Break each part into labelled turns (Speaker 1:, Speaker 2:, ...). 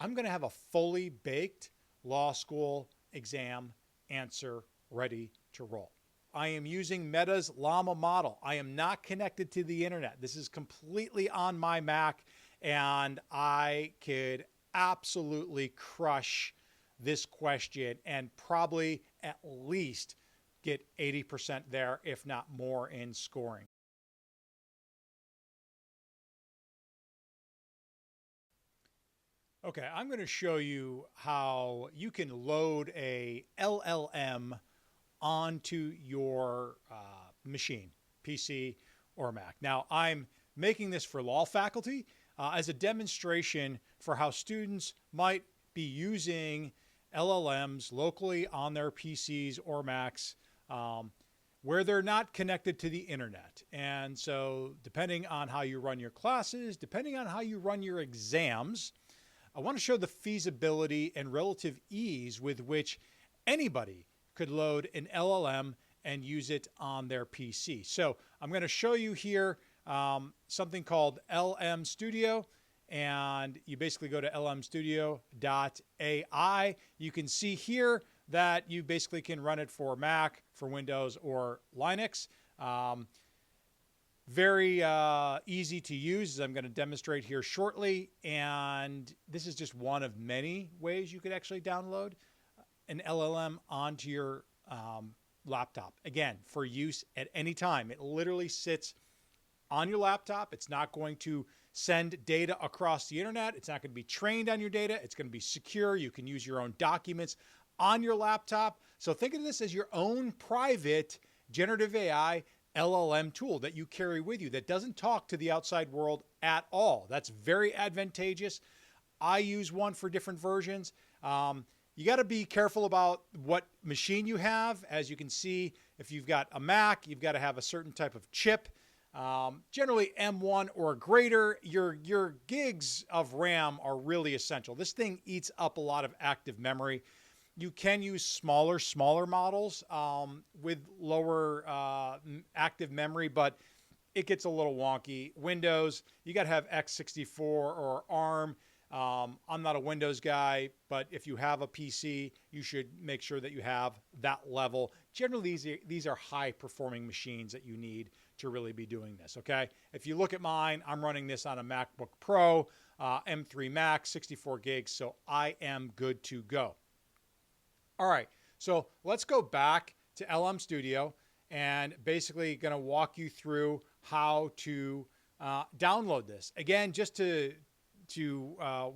Speaker 1: I'm going to have a fully baked law school exam answer ready to roll. I am using Meta's Llama model. I am not connected to the internet. This is completely on my Mac, and I could absolutely crush this question and probably at least get 80% there, if not more, in scoring. Okay, I'm going to show you how you can load a LLM onto your machine, PC or Mac. Now, I'm making this for law faculty as a demonstration for how students might be using LLMs locally on their PCs or Macs where they're not connected to the internet. And so, depending on how you run your classes, depending on how you run your exams, I want to show the feasibility and relative ease with which anybody could load an LLM and use it on their PC. So I'm going to show you here something called LM Studio, and you basically go to lmstudio.ai. You can see here that you basically can run it for Mac, for Windows, or Linux. Very easy to use, as I'm going to demonstrate here shortly. And this is just one of many ways you could actually download an LLM onto your laptop. Again, for use at any time. It literally sits on your laptop. It's not going to send data across the internet. It's not going to be trained on your data. It's going to be secure. You can use your own documents on your laptop. So think of this as your own private generative AI LLM tool that you carry with you that doesn't talk to the outside world at all. That's very advantageous. I use one for different versions. You got to be careful about what machine you have. As you can see, if you've got a Mac, you've got to have a certain type of chip. Generally M1 or greater. Your gigs of RAM are really essential. This thing eats up a lot of active memory. You can use smaller models with lower active memory, but it gets a little wonky. Windows, you got to have x64 or ARM. I'm not a Windows guy, but if you have a PC, you should make sure that you have that level. Generally, these are high performing machines that you need to really be doing this, okay? If you look at mine, I'm running this on a MacBook Pro, M3 Max, 64 gigs, so I am good to go. All right, so let's go back to LM Studio and basically going to walk you through how to download this. Again, just to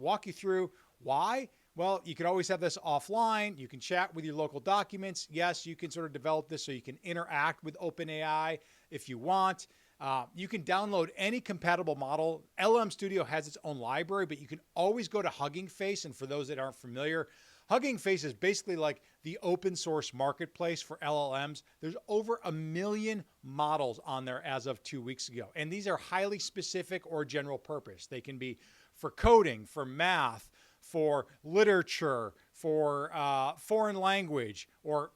Speaker 1: walk you through why. Well, you could always have this offline. You can chat with your local documents. Yes, you can sort of develop this so you can interact with OpenAI if you want. You can download any compatible model. LM Studio has its own library, but you can always go to Hugging Face. And for those that aren't familiar, Hugging Face is basically like the open source marketplace for LLMs. There's over 1 million models on there as of 2 weeks ago. And these are highly specific or general purpose. They can be for coding, for math, for literature, for foreign language, or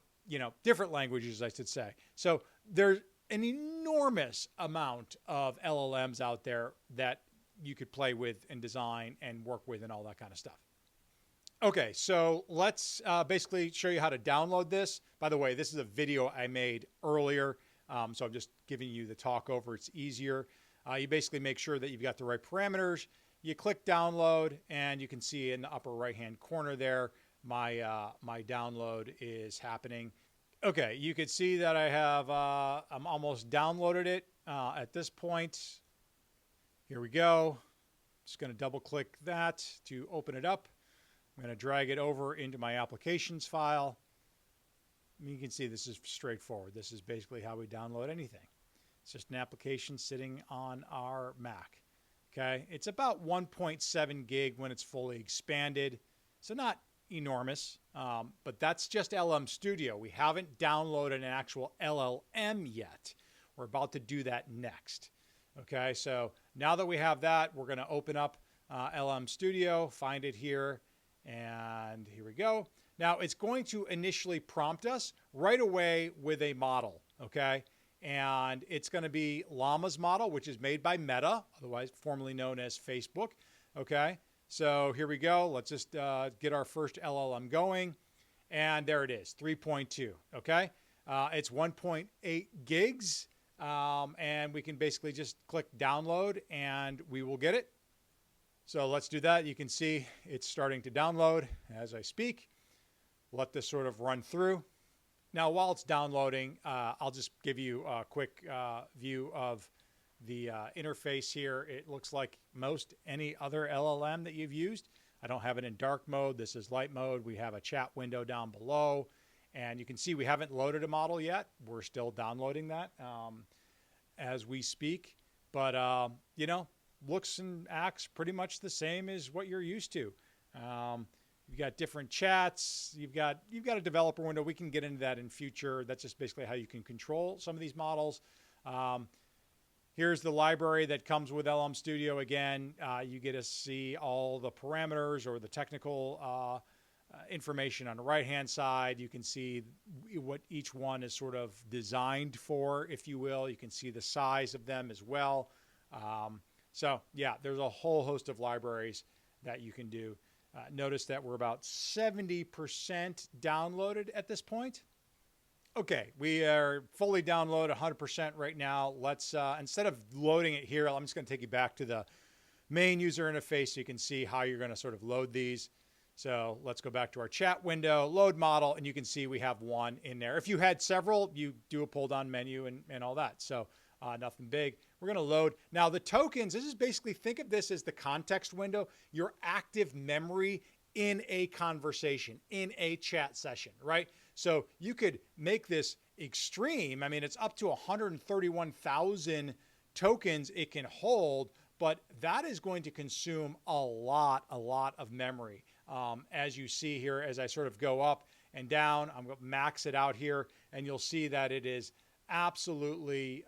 Speaker 1: different languages, I should say. So there's an enormous amount of LLMs out there that you could play with and design and work with and all that kind of stuff. Okay, so let's basically show you how to download this. By the way, this is a video I made earlier, so I'm just giving you the talk over. It's easier. You basically make sure that you've got the right parameters. You click download, and you can see in the upper right-hand corner there, my download is happening. Okay, you can see that I have, I'm almost downloaded it at this point. Here we go. Just going to double click that to open it up. I'm going to drag it over into my applications file. You can see this is straightforward. This is basically how we download anything. It's just an application sitting on our Mac. Okay, it's about 1.7 gig when it's fully expanded. So not enormous, but that's just LM Studio. We haven't downloaded an actual LLM yet. We're about to do that next. Okay, so now that we have that, we're going to open up LM Studio, find it here, and here we go. Now it's going to initially prompt us right away with a model, okay? And it's going to be Llama's model, which is made by Meta, otherwise formerly known as Facebook, okay? So here we go. Let's just get our first LLM going. And there it is, 3.2, okay? It's 1.8 gigs, and we can basically just click download and we will get it. So let's do that. You can see it's starting to download as I speak. Let this sort of run through. Now, while it's downloading, I'll just give you a quick view of the interface here. It looks like most any other LLM that you've used. I don't have it in dark mode. This is light mode. We have a chat window down below. And you can see we haven't loaded a model yet. We're still downloading that as we speak. But, you know, looks and acts pretty much the same as what you're used to. You've got different chats. You've got a developer window. We can get into that in future. That's just basically how you can control some of these models. Here's the library that comes with LM Studio. Again, you get to see all the parameters or the technical information on the right-hand side. You can see what each one is sort of designed for, if you will. You can see the size of them as well. So yeah, there's a whole host of libraries that you can do. Notice that we're about 70% downloaded at this point. Okay, we are fully downloaded 100% right now. Let's, instead of loading it here, I'm just going to take you back to the main user interface so you can see how you're going to sort of load these. So let's go back to our chat window, load model, and you can see we have one in there. If you had several, you do a pull down menu and all that. So nothing big. We're going to load. Now the tokens, this is basically, think of this as the context window, your active memory in a conversation, in a chat session, right? So you could make this extreme. I mean, it's up to 131,000 tokens it can hold, but that is going to consume a lot of memory. As you see here, as I sort of go up and down, I'm going to max it out here, and you'll see that it is absolutely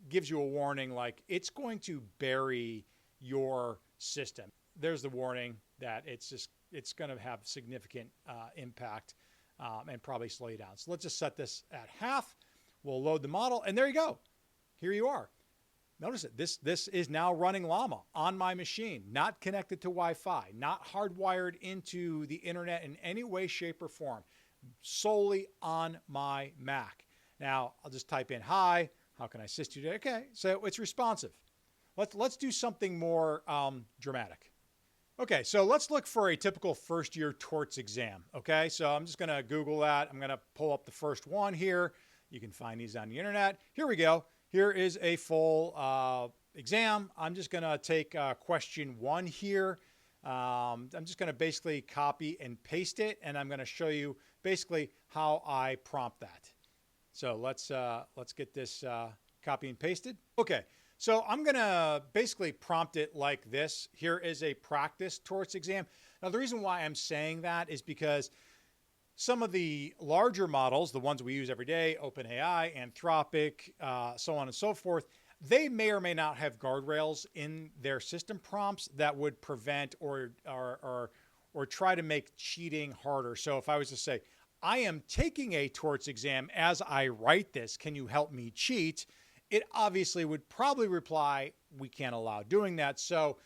Speaker 1: gives you a warning like it's going to bury your system. There's the warning that it's going to have significant impact and probably slow you down. So let's just set this at half. We'll load the model, and there you go. Here you are. Notice it. This is now running Llama on my machine, not connected to Wi-Fi, not hardwired into the internet in any way, shape, or form, solely on my Mac. Now, I'll just type in, hi, how can I assist you today? Okay, so it's responsive. Let's do something more dramatic. Okay, so let's look for a typical first-year torts exam, okay? So I'm just going to Google that. I'm going to pull up the first one here. You can find these on the internet. Here we go. Here is a full exam. I'm just going to take question 1 here. I'm just going to basically copy and paste it, and I'm going to show you basically how I prompt that. So let's get this copy and pasted. Okay. So I'm going to basically prompt it like this. Here is a practice torts exam. Now, the reason why I'm saying that is because some of the larger models, the ones we use every day, OpenAI, Anthropic, so on and so forth, they may or may not have guardrails in their system prompts that would prevent or try to make cheating harder. So if I was to say, I am taking a torts exam as I write this, can you help me cheat? It obviously would probably reply, we can't allow doing that. So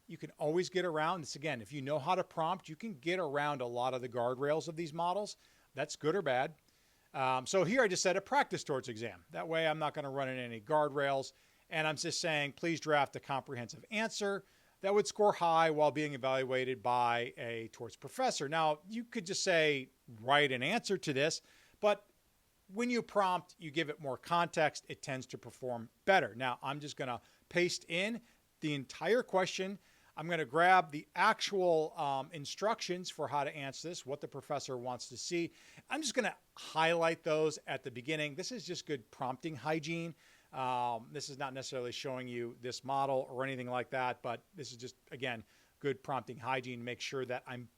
Speaker 1: you can always get around this. Again, if you know how to prompt, you can get around a lot of the guardrails of these models. That's good or bad. So here I just said a practice torts exam. That way I'm not going to run in any guardrails. And I'm just saying, please draft a comprehensive answer that would score high while being evaluated by a torts professor. Now, you could just say, write an answer to this, but when you prompt, you give it more context, it tends to perform better. Now, I'm just going to paste in the entire question. I'm going to grab the actual instructions for how to answer this, what the professor wants to see. I'm just going to highlight those at the beginning. This is just good prompting hygiene. This is not necessarily showing you this model or anything like that, but this is just, again, good prompting hygiene to make sure that I'm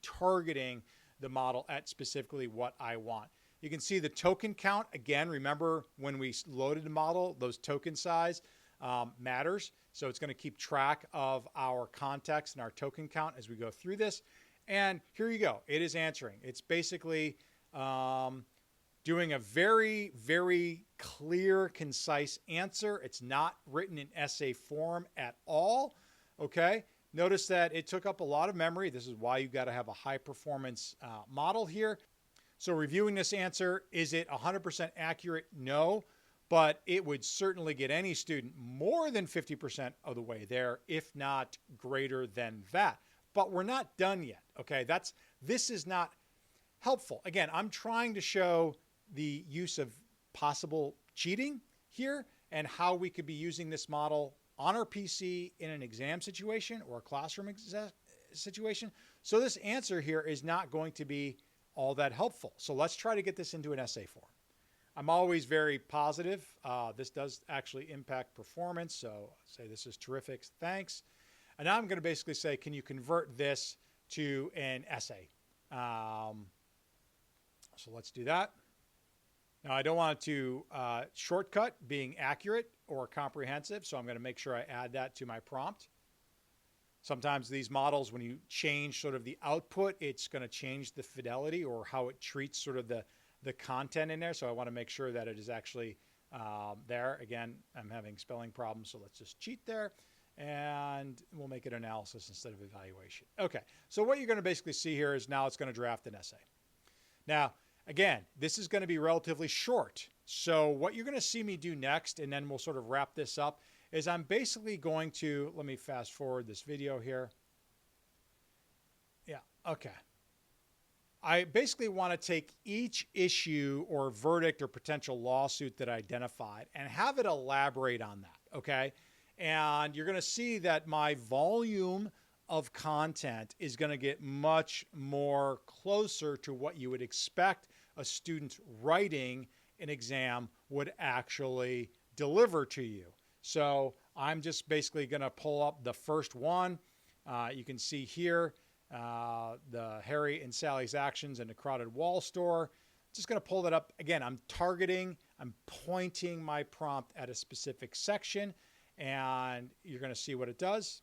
Speaker 1: targeting the model at specifically what I want. You can see the token count. Again, remember when we loaded the model, those token size matters. So it's going to keep track of our context and our token count as we go through this. And here you go. It is answering. It's basically doing a very, very clear, concise answer. It's not written in essay form at all. Okay. Notice that it took up a lot of memory. This is why you've got to have a high performance model here. So reviewing this answer, is it 100% accurate? No, but it would certainly get any student more than 50% of the way there, if not greater than that. But we're not done yet, okay? This is not helpful. Again, I'm trying to show the use of possible cheating here and how we could be using this model on our PC in an exam situation or a classroom situation. So this answer here is not going to be all that helpful. So let's try to get this into an essay form. I'm always very positive. This does actually impact performance. So say this is terrific, thanks. And now I'm going to basically say, can you convert this to an essay? So let's do that. Now I don't want to shortcut being accurate or comprehensive, so I'm going to make sure I add that to my prompt. Sometimes these models, when you change sort of the output, it's going to change the fidelity or how it treats sort of the content in there. So I want to make sure that it is actually there. Again, I'm having spelling problems, so let's just cheat there. And we'll make it analysis instead of evaluation. Okay, so what you're going to basically see here is now it's going to draft an essay. Now, again, this is going to be relatively short. So what you're going to see me do next, and then we'll sort of wrap this up, is I'm basically going to, let me fast forward this video here. Yeah, okay. I basically want to take each issue or verdict or potential lawsuit that I identified and have it elaborate on that, okay? And you're going to see that my volume of content is going to get much more closer to what you would expect a student writing an exam would actually deliver to you. So I'm just basically going to pull up the first one. You can see here the Harry and Sally's actions in a crowded wall store. Just going to pull that up. Again, I'm pointing my prompt at a specific section, and you're going to see what it does.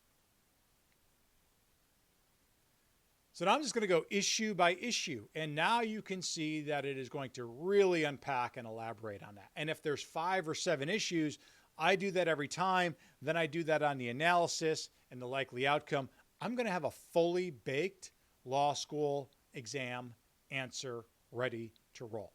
Speaker 1: So now I'm just going to go issue by issue. And now you can see that it is going to really unpack and elaborate on that. And if there's 5 or 7 issues, I do that every time. Then I do that on the analysis and the likely outcome. I'm going to have a fully baked law school exam answer ready to roll.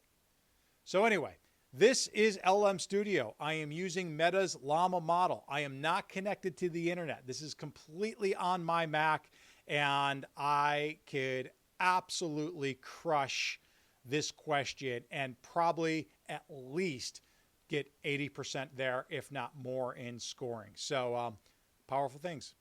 Speaker 1: So anyway, this is LLM Studio. I am using Meta's Llama model. I am not connected to the internet. This is completely on my Mac, and I could absolutely crush this question and probably at least get 80% there, if not more, in scoring. So powerful things.